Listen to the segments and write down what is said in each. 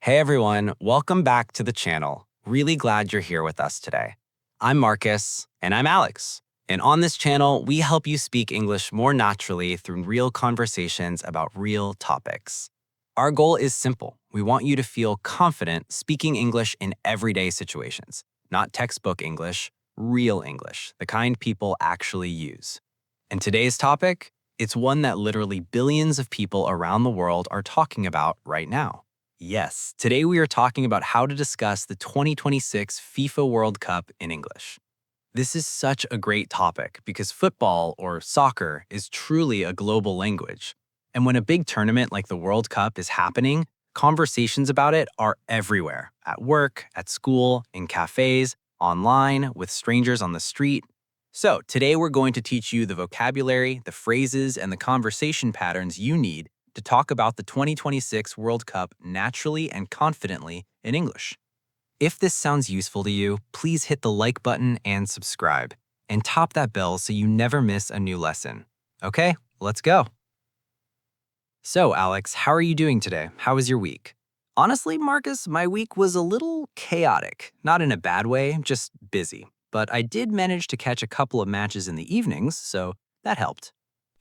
Hey everyone, welcome back to the channel. Really glad you're here with us today. I'm Marcus. And I'm Alex. And on this channel, we help you speak English more naturally through real conversations about real topics. Our goal is simple. We want you to feel confident speaking English in everyday situations, not textbook English, real English, the kind people actually use. And today's topic, it's one that literally billions of people around the world are talking about right now. Yes, today we are talking about how to discuss the 2026 FIFA World Cup in English. This is such a great topic because football, or soccer, is truly a global language. And when a big tournament like the World Cup is happening, conversations about it are everywhere, at work, at school, in cafes, online, with strangers on the street. So today we're going to teach you the vocabulary, the phrases, and the conversation patterns you need to talk about the 2026 World Cup naturally and confidently in English. If this sounds useful to you, please hit the like button and subscribe, and tap that bell so you never miss a new lesson. Okay, let's go. So, Alex, how are you doing today? How was your week? Honestly, Marcus, my week was a little chaotic. Not in a bad way, just busy. But I did manage to catch a couple of matches in the evenings, so that helped.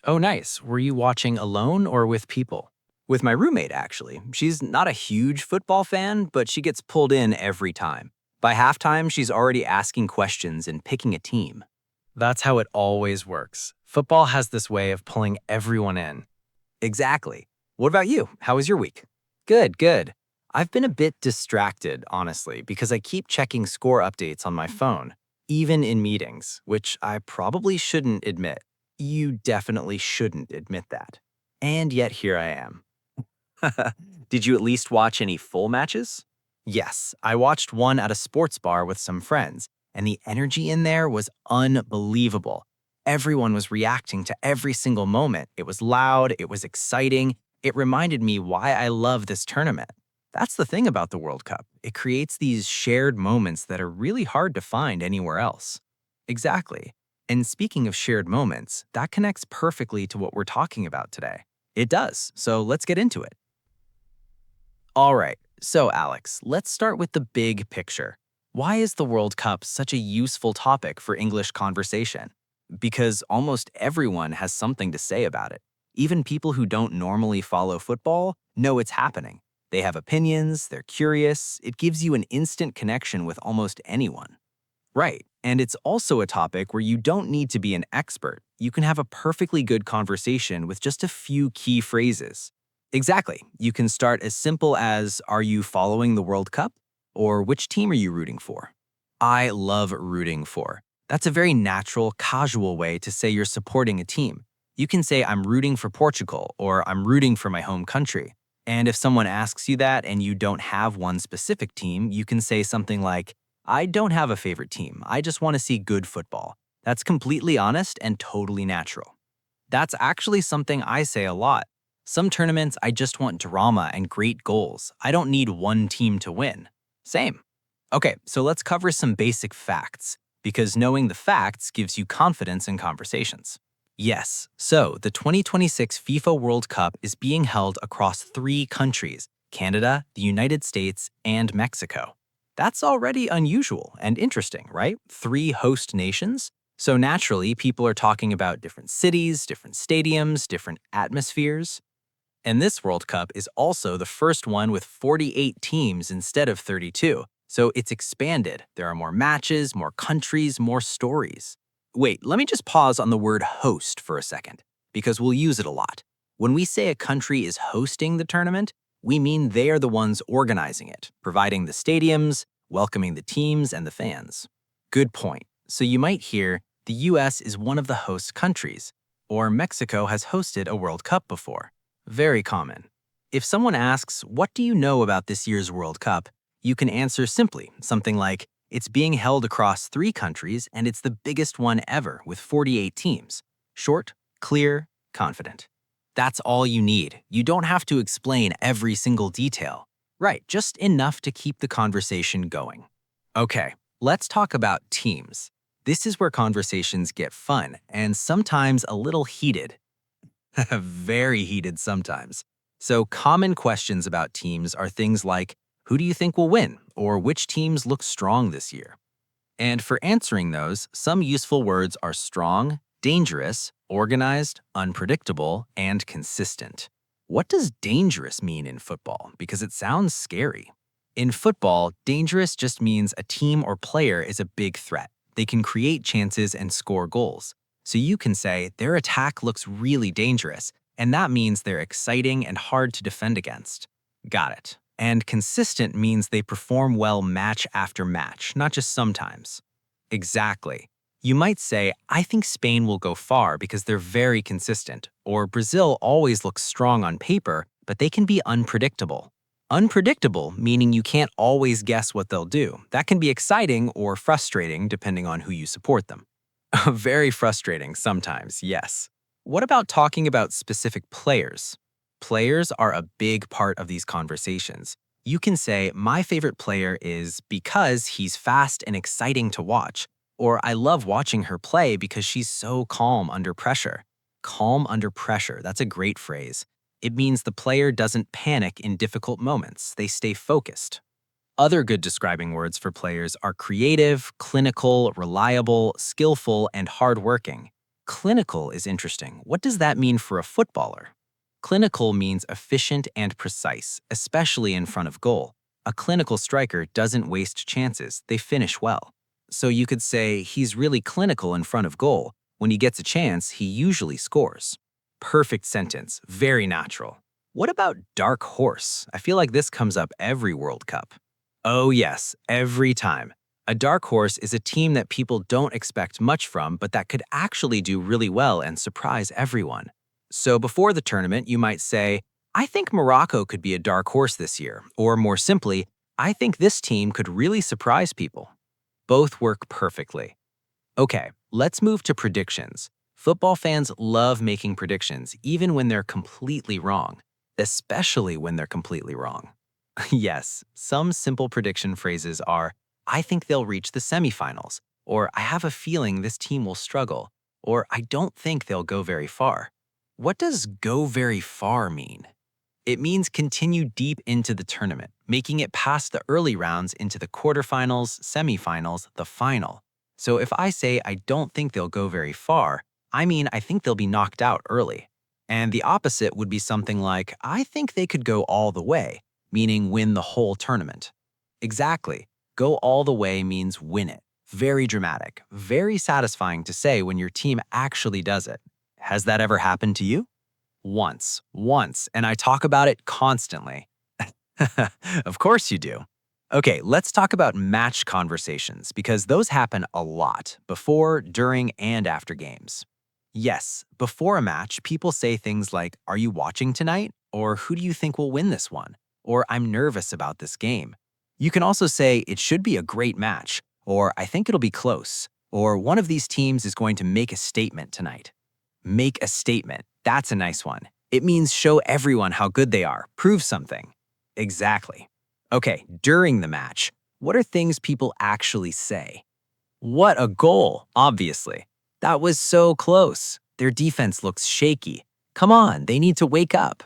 Oh, nice. Were you watching alone or with people? With my roommate, actually. She's not a huge football fan, but she gets pulled in every time. By halftime, she's already asking questions and picking a team. That's how it always works. Football has this way of pulling everyone in. Exactly. What about you? How was your week? Good, good. I've been a bit distracted, honestly, because I keep checking score updates on my phone, even in meetings, which I probably shouldn't admit. You definitely shouldn't admit that. And yet here I am. Did you at least watch any full matches? Yes, I watched one at a sports bar with some friends, and the energy in there was unbelievable. Everyone was reacting to every single moment. It was loud, it was exciting. It reminded me why I love this tournament. That's the thing about the World Cup. It creates these shared moments that are really hard to find anywhere else. Exactly. And speaking of shared moments, that connects perfectly to what we're talking about today. It does, so let's get into it. All right, so Alex, let's start with the big picture. Why is the World Cup such a useful topic for English conversation? Because almost everyone has something to say about it. Even people who don't normally follow football know it's happening. They have opinions, they're curious, it gives you an instant connection with almost anyone. Right. And it's also a topic where you don't need to be an expert. You can have a perfectly good conversation with just a few key phrases. Exactly. You can start as simple as, are you following the World Cup? Or which team are you rooting for? I love rooting for. That's a very natural, casual way to say you're supporting a team. You can say, I'm rooting for Portugal, or I'm rooting for my home country. And if someone asks you that and you don't have one specific team, you can say something like, I don't have a favorite team. I just want to see good football. That's completely honest and totally natural. That's actually something I say a lot. Some tournaments, I just want drama and great goals. I don't need one team to win. Same. Okay, so let's cover some basic facts, because knowing the facts gives you confidence in conversations. Yes, so the 2026 FIFA World Cup is being held across 3 countries: Canada, the United States, and Mexico. That's already unusual and interesting, right? 3 host nations. So naturally, people are talking about different cities, different stadiums, different atmospheres. And this World Cup is also the first one with 48 teams instead of 32. So it's expanded. There are more matches, more countries, more stories. Wait, let me just pause on the word host for a second, because we'll use it a lot. When we say a country is hosting the tournament, we mean they are the ones organizing it, providing the stadiums, welcoming the teams and the fans. Good point. So you might hear, the US is one of the host countries, or Mexico has hosted a World Cup before. Very common. If someone asks, what do you know about this year's World Cup? You can answer simply, something like, it's being held across 3 countries and it's the biggest one ever with 48 teams. Short, clear, confident. That's all you need. You don't have to explain every single detail. Right, just enough to keep the conversation going. Okay, let's talk about teams. This is where conversations get fun and sometimes a little heated. Very heated sometimes. So common questions about teams are things like, Who do you think will win? Or which teams look strong this year? And for answering those, some useful words are strong, dangerous, organized, unpredictable, and consistent. What does dangerous mean in football? Because it sounds scary. In football, dangerous just means a team or player is a big threat. They can create chances and score goals. So you can say their attack looks really dangerous, and that means they're exciting and hard to defend against. Got it. And consistent means they perform well match after match, not just sometimes. Exactly. You might say, I think Spain will go far because they're very consistent, or Brazil always looks strong on paper, but they can be unpredictable. Unpredictable meaning you can't always guess what they'll do. That can be exciting or frustrating depending on who you support them. Very frustrating sometimes, yes. What about talking about specific players? Players are a big part of these conversations. You can say, my favorite player is because he's fast and exciting to watch, or I love watching her play because she's so calm under pressure. Calm under pressure, that's a great phrase. It means the player doesn't panic in difficult moments. They stay focused. Other good describing words for players are creative, clinical, reliable, skillful, and hardworking. Clinical is interesting. What does that mean for a footballer? Clinical means efficient and precise, especially in front of goal. A clinical striker doesn't waste chances, they finish well. So you could say he's really clinical in front of goal. When he gets a chance, he usually scores. Perfect sentence, very natural. What about dark horse? I feel like this comes up every World Cup. Oh yes, every time. A dark horse is a team that people don't expect much from, but that could actually do really well and surprise everyone. So before the tournament, you might say, I think Morocco could be a dark horse this year, or more simply, I think this team could really surprise people. Both work perfectly. Okay, let's move to predictions. Football fans love making predictions, even when they're completely wrong, especially when they're completely wrong. Yes, some simple prediction phrases are, I think they'll reach the semifinals, or I have a feeling this team will struggle, or I don't think they'll go very far. What does go very far mean? It means continue deep into the tournament, making it past the early rounds into the quarterfinals, semifinals, the final. So if I say I don't think they'll go very far, I mean I think they'll be knocked out early. And the opposite would be something like, I think they could go all the way, meaning win the whole tournament. Exactly. Go all the way means win it. Very dramatic, very satisfying to say when your team actually does it. Has that ever happened to you? Once, and I talk about it constantly. Of course you do. Okay, let's talk about match conversations because those happen a lot before, during, and after games. Yes, before a match, people say things like, are you watching tonight? Or who do you think will win this one? Or I'm nervous about this game. You can also say, it should be a great match, or I think it'll be close, or one of these teams is going to make a statement tonight. Make a statement. That's a nice one. It means show everyone how good they are, prove something. Exactly. Okay, during the match, what are things people actually say? What a goal, obviously. That was so close. Their defense looks shaky. Come on, they need to wake up.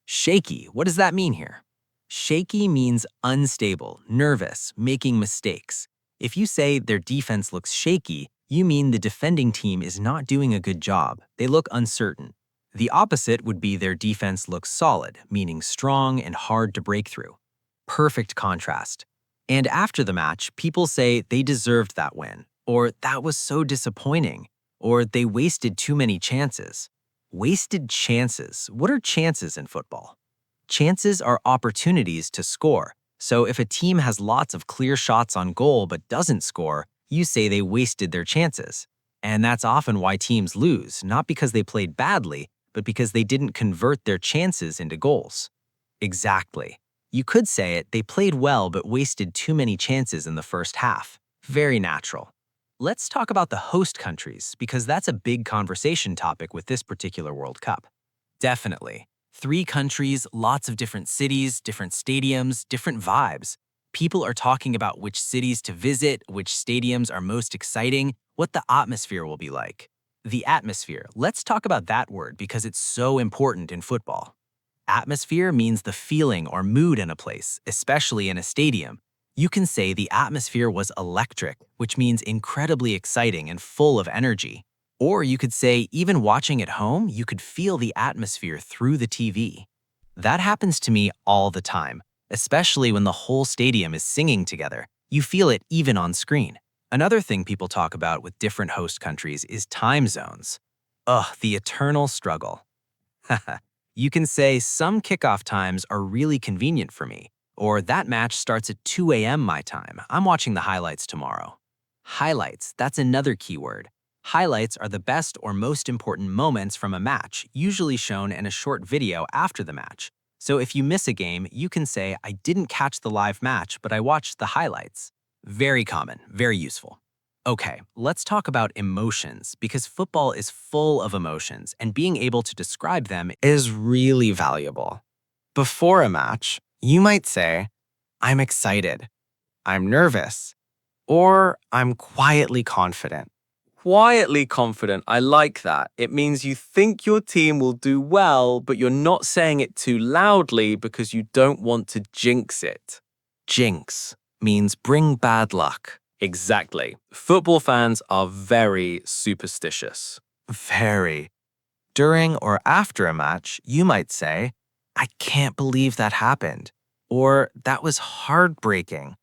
Shaky, what does that mean here? Shaky means unstable, nervous, making mistakes. If you say their defense looks shaky, you mean the defending team is not doing a good job. They look uncertain. The opposite would be their defense looks solid, meaning strong and hard to break through. Perfect contrast. And after the match, people say they deserved that win, or that was so disappointing, or they wasted too many chances. Wasted chances. What are chances in football? Chances are opportunities to score. So if a team has lots of clear shots on goal but doesn't score, you say they wasted their chances. And that's often why teams lose, not because they played badly, but because they didn't convert their chances into goals. Exactly. You could say it, they played well but wasted too many chances in the first half. Very natural. Let's talk about the host countries, because that's a big conversation topic with this particular World Cup. Definitely. 3 countries, lots of different cities, different stadiums, different vibes. People are talking about which cities to visit, which stadiums are most exciting, what the atmosphere will be like. The atmosphere, let's talk about that word because it's so important in football. Atmosphere means the feeling or mood in a place, especially in a stadium. You can say the atmosphere was electric, which means incredibly exciting and full of energy. Or you could say even watching at home, you could feel the atmosphere through the TV. That happens to me all the time, especially when the whole stadium is singing together. You feel it even on screen. Another thing people talk about with different host countries is time zones. Ugh, the eternal struggle. You can say some kickoff times are really convenient for me, or that match starts at 2 a.m. my time. I'm watching the highlights tomorrow. Highlights, that's another keyword. Highlights are the best or most important moments from a match, usually shown in a short video after the match. So if you miss a game, you can say, I didn't catch the live match, but I watched the highlights. Very common, very useful. Okay, let's talk about emotions, because football is full of emotions, and being able to describe them Is really valuable. Before a match, you might say, I'm excited, I'm nervous, or I'm quietly confident. Quietly confident, I like that. It means you think your team will do well, but you're not saying it too loudly because you don't want to jinx it. Jinx means bring bad luck. Exactly. Football fans are very superstitious. Very. During or after a match, you might say, I can't believe that happened, or that was heartbreaking,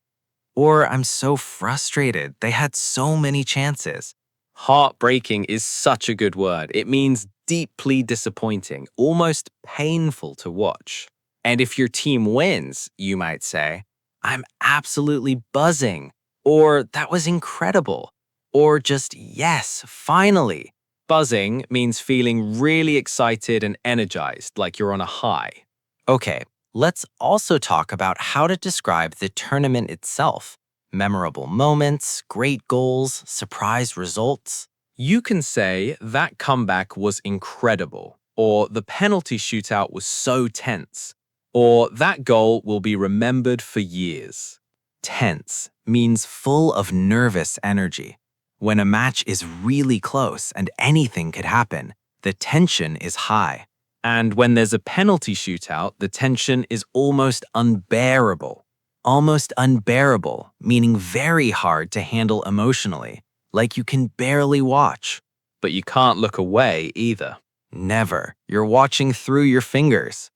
or I'm so frustrated, they had so many chances. Heartbreaking is such a good word. It means deeply disappointing, almost painful to watch. And if your team wins, you might say, I'm absolutely buzzing, or that was incredible, or just yes, finally. Buzzing means feeling really excited and energized, like you're on a high. Okay, let's also talk about how to describe the tournament itself. Memorable moments, great goals, surprise results. You can say that comeback was incredible, or the penalty shootout was so tense, or that goal will be remembered for years. Tense means full of nervous energy. When a match is really close and anything could happen, the tension is high. And when there's a penalty shootout, the tension is almost unbearable. Almost unbearable, meaning very hard to handle emotionally, like you can barely watch. But you can't look away either. Never. You're watching through your fingers.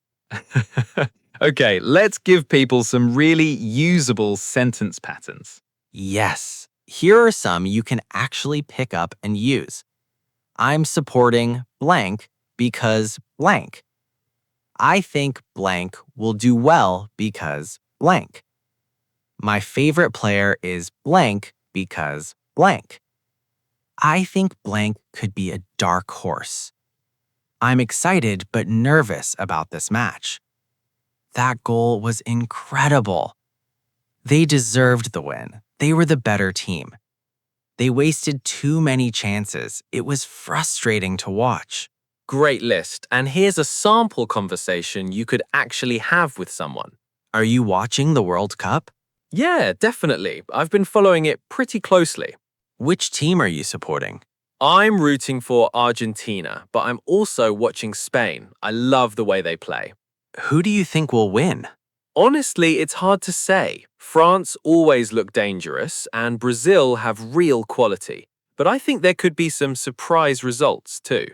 Okay, let's give people some really usable sentence patterns. Yes, here are some you can actually pick up and use. I'm supporting blank because blank. I think blank will do well because blank. My favorite player is blank because blank. I think blank could be a dark horse. I'm excited but nervous about this match. That goal was incredible. They deserved the win. They were the better team. They wasted too many chances. It was frustrating to watch. Great list, and here's a sample conversation you could actually have with someone. Are you watching the World Cup? Yeah, definitely. I've been following it pretty closely. Which team are you supporting? I'm rooting for Argentina, but I'm also watching Spain. I love the way they play. Who do you think will win? Honestly, it's hard to say. France always look dangerous, and Brazil have real quality. But I think there could be some surprise results too.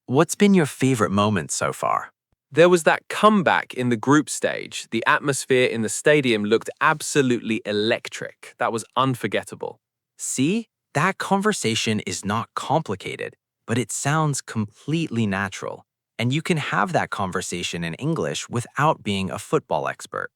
What's been your favorite moment so far? There was that comeback in the group stage. The atmosphere in the stadium looked absolutely electric. That was unforgettable. See? That conversation is not complicated, but it sounds completely natural. And you can have that conversation in English without being a football expert.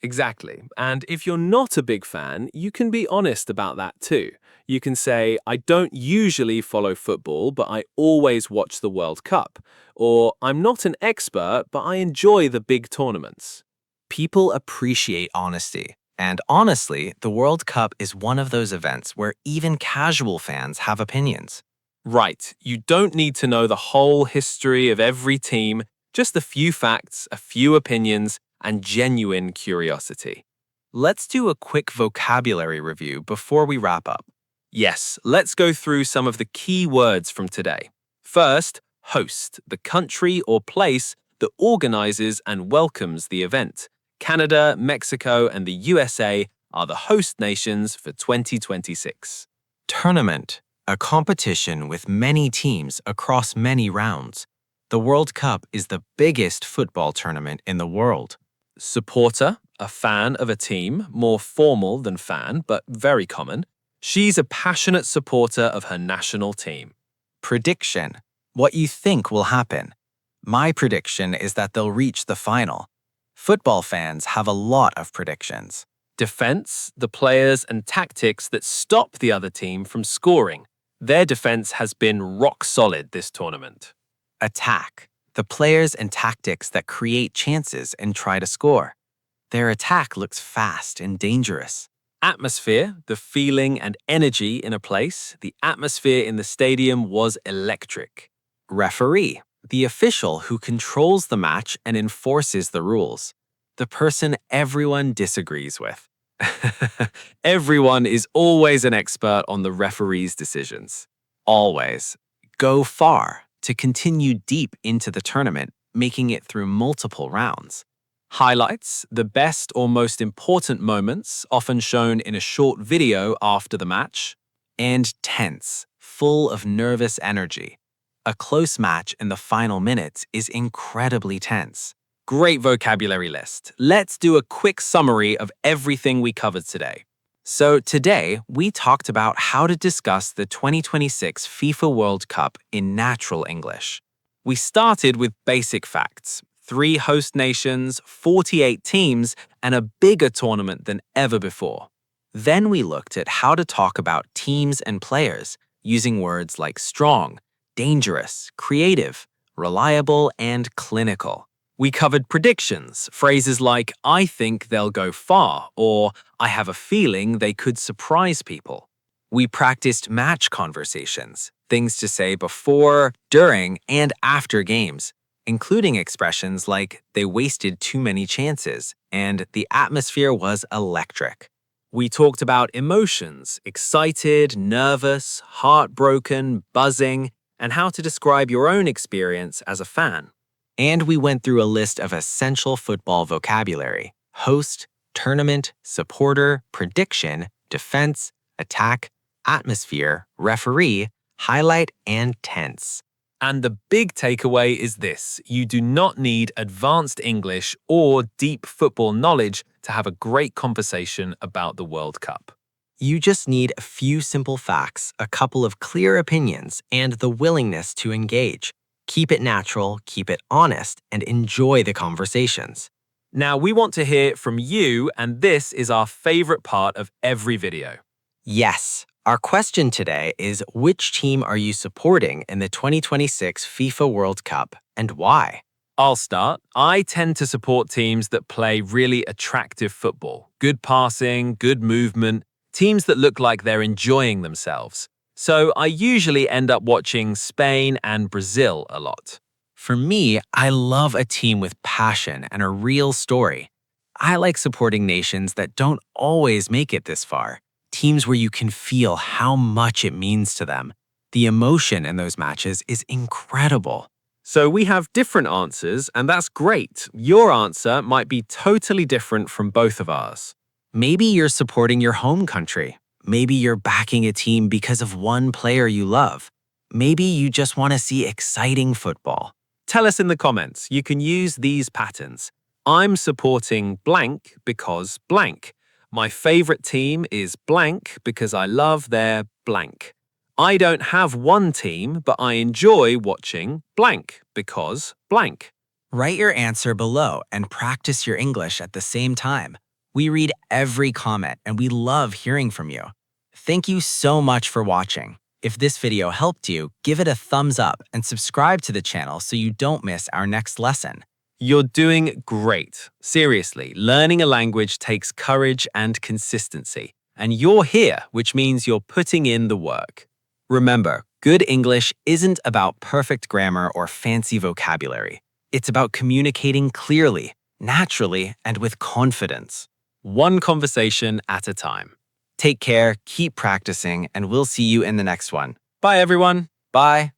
Exactly. And if you're not a big fan, you can be honest about that too. You can say, I don't usually follow football, but I always watch the World Cup. Or, I'm not an expert, but I enjoy the big tournaments. People appreciate honesty. And honestly, the World Cup is one of those events where even casual fans have opinions. Right, you don't need to know the whole history of every team, just a few facts, a few opinions, and genuine curiosity. Let's do a quick vocabulary review before we wrap up. Yes, let's go through some of the key words from today. First, host, the country or place that organizes and welcomes the event. Canada, Mexico, and the USA are the host nations for 2026. Tournament, a competition with many teams across many rounds. The World Cup is the biggest football tournament in the world. Supporter, a fan of a team, more formal than fan, but very common. She's a passionate supporter of her national team. Prediction, what you think will happen. My prediction is that they'll reach the final. Football fans have a lot of predictions. Defense, the players and tactics that stop the other team from scoring. Their defense has been rock solid this tournament. Attack, the players and tactics that create chances and try to score. Their attack looks fast and dangerous. Atmosphere, the feeling and energy in a place. The atmosphere in the stadium was electric. Referee, the official who controls the match and enforces the rules. The person everyone disagrees with. Everyone is always an expert on the referee's decisions. Always. Go far, to continue deep into the tournament, making it through multiple rounds. Highlights, the best or most important moments, often shown in a short video after the match. And tense, full of nervous energy. A close match in the final minutes is incredibly tense. Great vocabulary list. Let's do a quick summary of everything we covered today. So today, we talked about how to discuss the 2026 FIFA World Cup in natural English. We started with basic facts. 3 host nations, 48 teams, and a bigger tournament than ever before. Then we looked at how to talk about teams and players using words like strong, dangerous, creative, reliable, and clinical. We covered predictions, phrases like, I think they'll go far, or I have a feeling they could surprise people. We practiced match conversations, things to say before, during, and after games, including expressions like, they wasted too many chances, and the atmosphere was electric. We talked about emotions, excited, nervous, heartbroken, buzzing, and how to describe your own experience as a fan. And we went through a list of essential football vocabulary: host, tournament, supporter, prediction, defense, attack, atmosphere, referee, highlight, and tense. And the big takeaway is this: you do not need advanced English or deep football knowledge to have a great conversation about the World Cup. You just need a few simple facts, a couple of clear opinions, and the willingness to engage. Keep it natural, keep it honest, and enjoy the conversations. Now, we want to hear from you, and this is our favorite part of every video. Yes, our question today is, which team are you supporting in the 2026 FIFA World Cup, and why? I'll start. I tend to support teams that play really attractive football. Good passing, good movement, teams that look like they're enjoying themselves. So I usually end up watching Spain and Brazil a lot. For me, I love a team with passion and a real story. I like supporting nations that don't always make it this far, teams where you can feel how much it means to them. The emotion in those matches is incredible. So we have different answers, and that's great. Your answer might be totally different from both of ours. Maybe you're supporting your home country. Maybe you're backing a team because of one player you love. Maybe you just want to see exciting football. Tell us in the comments. You can use these patterns. I'm supporting blank because blank. My favorite team is blank because I love their blank. I don't have one team, but I enjoy watching blank because blank. Write your answer below and practice your English at the same time. We read every comment and we love hearing from you. Thank you so much for watching. If this video helped you, give it a thumbs up and subscribe to the channel so you don't miss our next lesson. You're doing great. Seriously, learning a language takes courage and consistency. And you're here, which means you're putting in the work. Remember, good English isn't about perfect grammar or fancy vocabulary. It's about communicating clearly, naturally, and with confidence. One conversation at a time. Take care, keep practicing, and we'll see you in the next one. Bye, everyone. Bye.